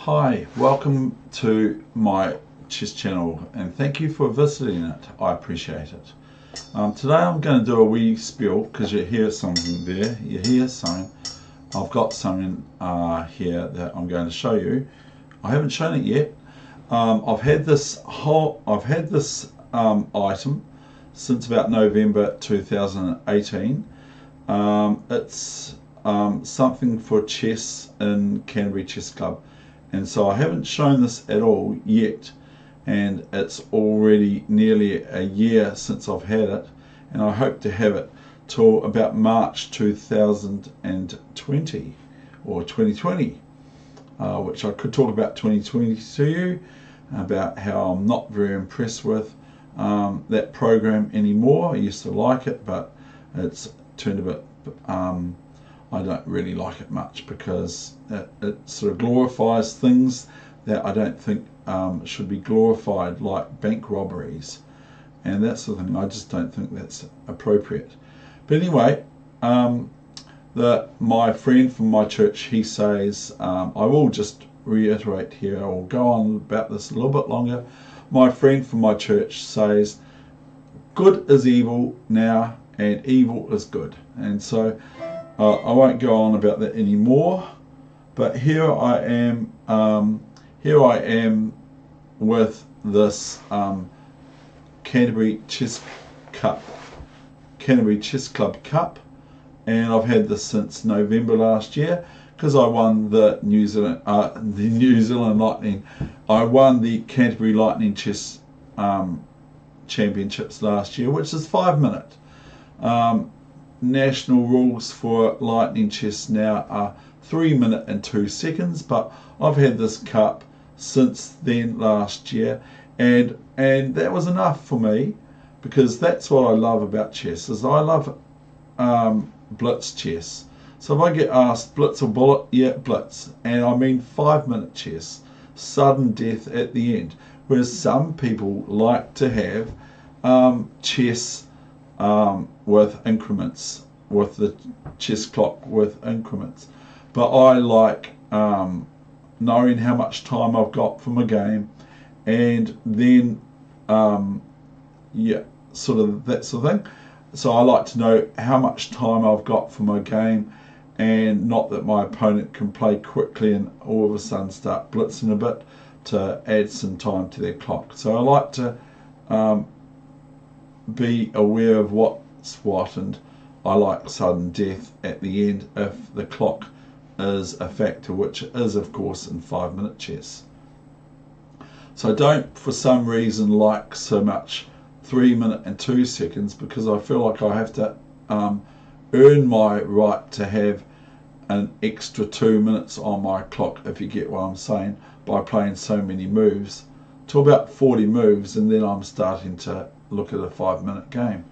Hi, welcome to my chess channel and thank you for visiting it. I appreciate it. Today I'm going to do a wee spiel because you hear something there. You hear something. I've got something here that I'm going to show you. I haven't shown it yet. I've had this item since about November 2018. It's something for chess in Canterbury Chess Club, and so I haven't shown this at all yet, and it's already nearly a year since I've had it, and I hope to have it till about March 2020 or 2020, which I could talk about 2020 to you, about how I'm not very impressed with that program anymore. I used to like it, but it's turned a bit I don't really like it much because it sort of glorifies things that I don't think should be glorified, like bank robberies and that sort of thing. I just don't think that's appropriate. But anyway, my friend from my church, he says, I will just reiterate here, I'll go on about this a little bit longer. My friend from my church says, good is evil now and evil is good. And so I won't go on about that anymore, but here I am with this Canterbury Chess Club Cup, and I've had this since November last year because I won the New Zealand Lightning. I won the Canterbury Lightning Chess Championships last year, which is 5-minute. National rules for Lightning Chess now are 3 minutes and 2 seconds, but I've had this cup since then last year, and that was enough for me, because that's what I love about chess, is I love Blitz Chess. So if I get asked blitz or bullet, yeah, blitz, and I mean 5-minute chess, sudden death at the end, whereas some people like to have chess with increments, with the chess clock with increments. But I like knowing how much time I've got for my game, and then yeah, sort of that sort of thing. So I like to know how much time I've got for my game, and not that my opponent can play quickly and all of a sudden start blitzing a bit to add some time to their clock. So I like to be aware of what's what, and I like sudden death at the end if the clock is a factor, which is of course in 5-minute chess. So I don't for some reason like so much 3 minutes and 2 seconds, because I feel like I have to earn my right to have an extra 2 minutes on my clock, if you get what I'm saying, by playing so many moves to about 40 moves, and then I'm starting to look at a 5-minute game.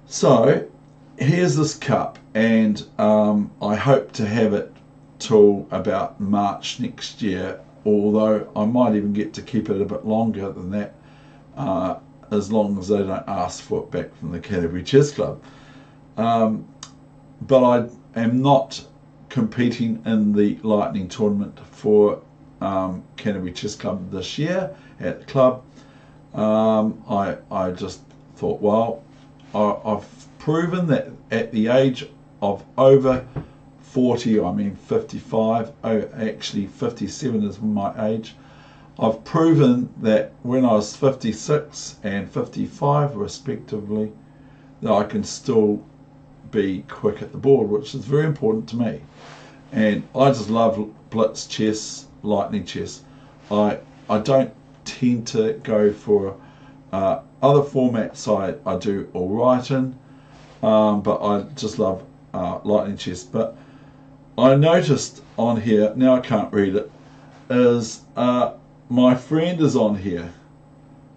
So here's this cup, and I hope to have it till about March next year, although I might even get to keep it a bit longer than that, as long as they don't ask for it back from the Canterbury Chess Club. But I am not competing in the Lightning tournament for Canterbury Chess Club this year at the club. I just thought, well, I've proven that at the age of over 40, I mean 55, actually 57 is my age, I've proven that when I was 56 and 55 respectively, that I can still be quick at the board, which is very important to me. And I just love Blitz Chess, Lightning Chess. I don't tend to go for other formats I do all right in, but I just love Lightning Chess. But I noticed on here, now I can't read it, is my friend is on here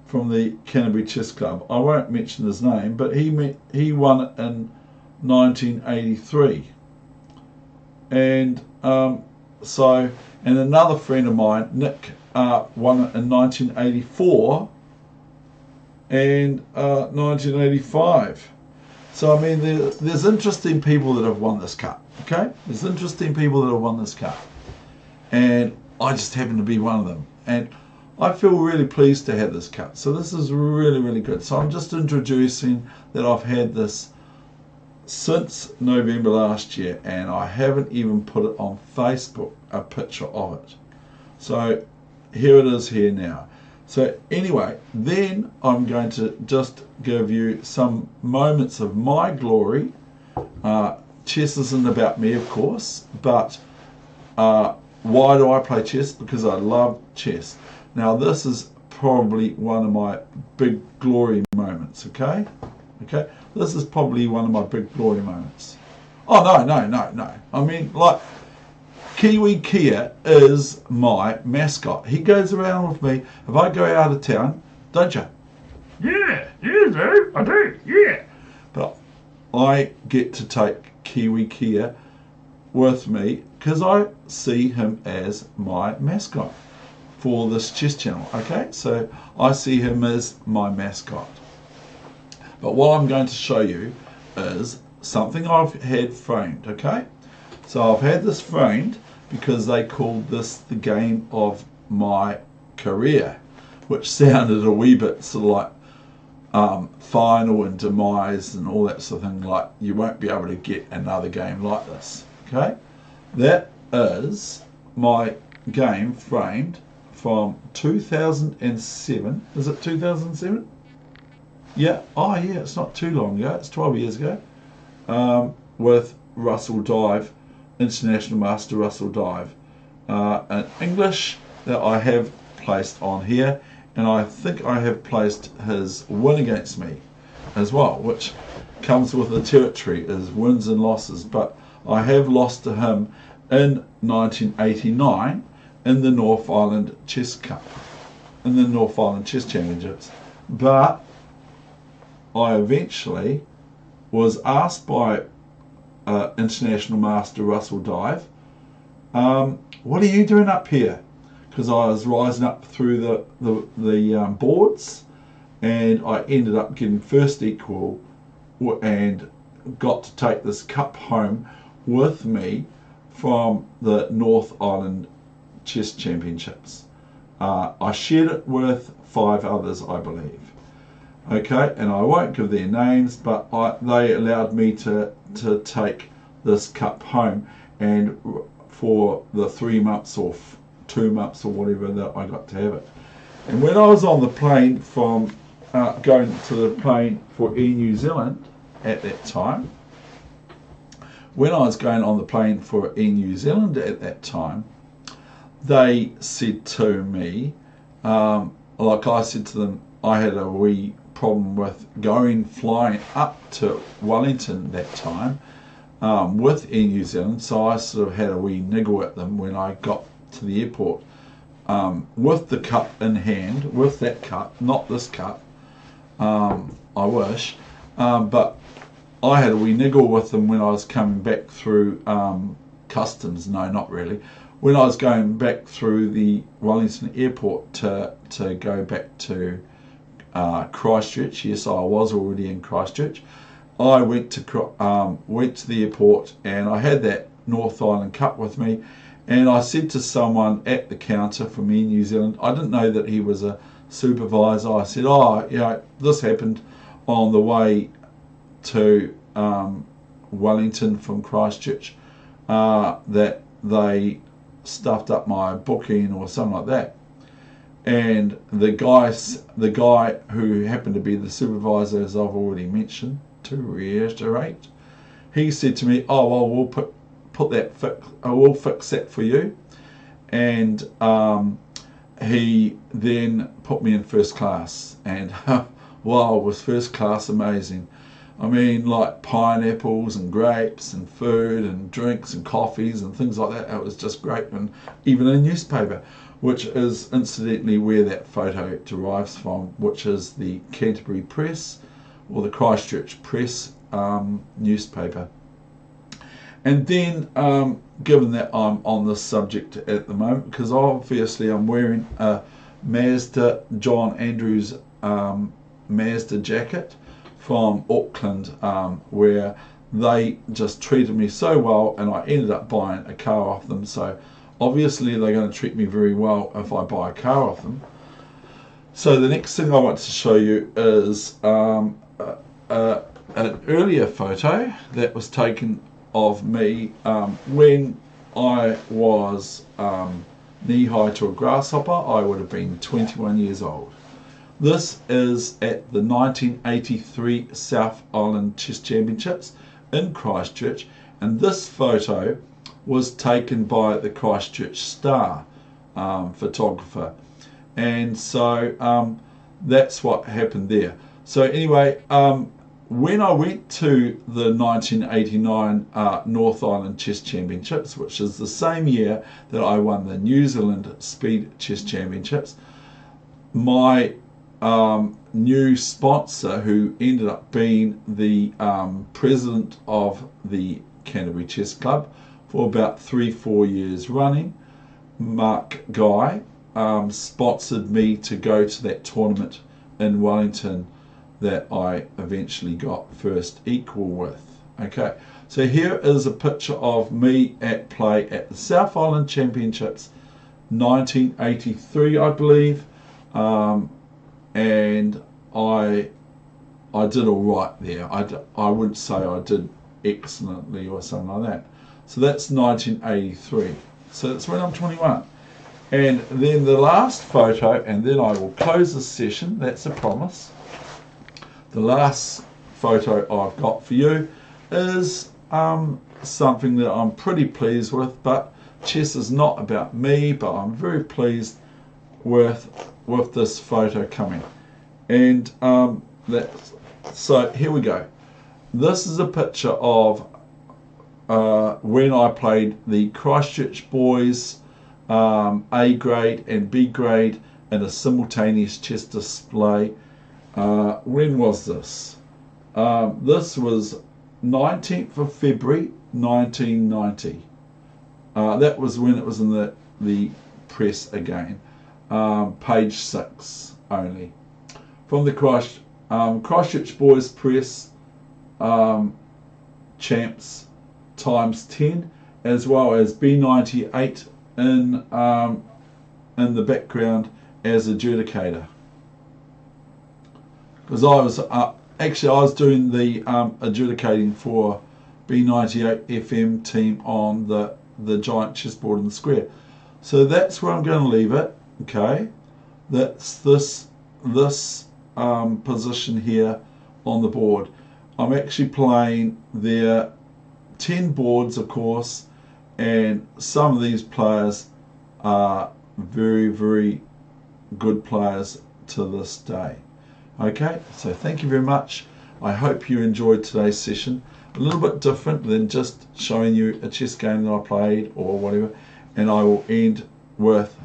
from the Canterbury Chess Club. I won't mention his name, but he won it in 1983, and and another friend of mine, Nick, won it in 1984 and 1985. So I mean, there's interesting people that have won this cup. Okay, there's interesting people that have won this cup, and I just happen to be one of them. And I feel really pleased to have this cup. So this is really, really good. So I'm just introducing that I've had this since November last year, and I haven't even put it on Facebook, a picture of it. So here it is here now. So anyway, then I'm going to just give you some moments of my glory. Chess isn't about me, of course, but why do I play chess? Because I love chess. Now this is probably one of my big glory moments, okay? Okay, this is probably one of my big glory moments. Oh, no. I mean, like, Kiwi Kia is my mascot. He goes around with me. If I go out of town, don't you? Yeah, you do. I do, yeah. But I get to take Kiwi Kia with me because I see him as my mascot for this chess channel, okay? So I see him as my mascot. But what I'm going to show you is something I've had framed, okay? So I've had this framed because they called this the game of my career, which sounded a wee bit sort of like final and demise and all that sort of thing, like you won't be able to get another game like this, okay? That is my game framed from 2007. Is it 2007? Yeah, oh yeah, it's not too long ago, it's 12 years ago, with Russell Dive, International Master Russell Dive, in English that I have placed on here, and I think I have placed his win against me as well, which comes with the territory as wins and losses, but I have lost to him in 1989 in the North Island Chess Cup, in the North Island Chess Championships, but I eventually was asked by International Master Russell Dive, what are you doing up here? Because I was rising up through the boards, and I ended up getting first equal and got to take this cup home with me from the North Island Chess Championships. I shared it with 5 others, I believe. Okay, and I won't give their names, but they allowed me to take this cup home, and for the 3 months or 2 months or whatever that I got to have it. And when I was on the plane from going to the plane for Air New Zealand at that time, when I was going on the plane for Air New Zealand at that time, they said to me, like I said to them, I had a wee problem with flying up to Wellington that time with Air New Zealand, so I sort of had a wee niggle at them when I got to the airport with the cup in hand, with that cup, not this cup, I wish, but I had a wee niggle with them when I was coming back through customs. No, not really. When I was going back through the Wellington airport to go back to Christchurch. Yes, I was already in Christchurch. I went to the airport, and I had that North Island Cup with me, and I said to someone at the counter from Air New Zealand, I didn't know that he was a supervisor. I said, oh, you know, this happened on the way to Wellington from Christchurch, that they stuffed up my booking or something like that. And the guy who happened to be the supervisor, as I've already mentioned, to reiterate, he said to me, oh well, we'll fix that for you. And he then put me in first class, and wow, was first class amazing. I mean, like pineapples and grapes and food and drinks and coffees and things like that. It was just great, and even a newspaper, which is incidentally where that photo derives from, which is the Canterbury Press or the Christchurch Press newspaper. And then, given that I'm on this subject at the moment, because obviously I'm wearing a Mazda, JohnAndrew's Mazda jacket from Auckland, where they just treated me so well, and I ended up buying a car off them. So obviously they're going to treat me very well if I buy a car off them. So the next thing I want to show you is an earlier photo that was taken of me when I was knee-high to a grasshopper. I would have been 21 years old. This is at the 1983 South Island Chess Championships in Christchurch, and this photo was taken by the Christchurch Star photographer, and so that's what happened there. So anyway, when I went to the 1989 North Island Chess Championships, which is the same year that I won the New Zealand Speed Chess Championships, my new sponsor, who ended up being the president of the Canterbury Chess Club for about 3-4 years running, Mark Guy, sponsored me to go to that tournament in Wellington that I eventually got first equal with. Okay, so here is a picture of me at play at the South Island Championships 1983, I believe, and I did all right there. I wouldn't say I did excellently or something like that. So that's 1983. So that's when I'm 21. And then the last photo, and then I will close this session, that's a promise. The last photo I've got for you is something that I'm pretty pleased with, but chess is not about me, but I'm very pleased with this photo coming. And so here we go. This is a picture of when I played the Christchurch boys A grade and B grade in a simultaneous chess display. When was this? This was 19th of February 1990. That was when it was in the press again. Page 6 only. From the Christchurch Boys Press, champs ×10, as well as B98 in the background as adjudicator. Because I was actually I was doing the adjudicating for B98 FM team on the giant chessboard in the square. So that's where I'm going to leave it. Okay, that's this position here on the board. I'm actually playing their 10 boards, of course, and some of these players are very, very good players to this day. Okay, so thank you very much. I hope you enjoyed today's session. A little bit different than just showing you a chess game that I played or whatever, and I will end with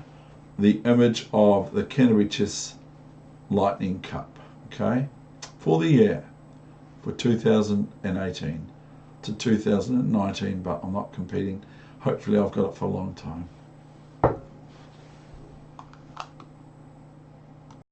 the image of the Canterbury Chess Lightning Cup, okay, for the year, for 2018 to 2019, but I'm not competing. Hopefully I've got it for a long time.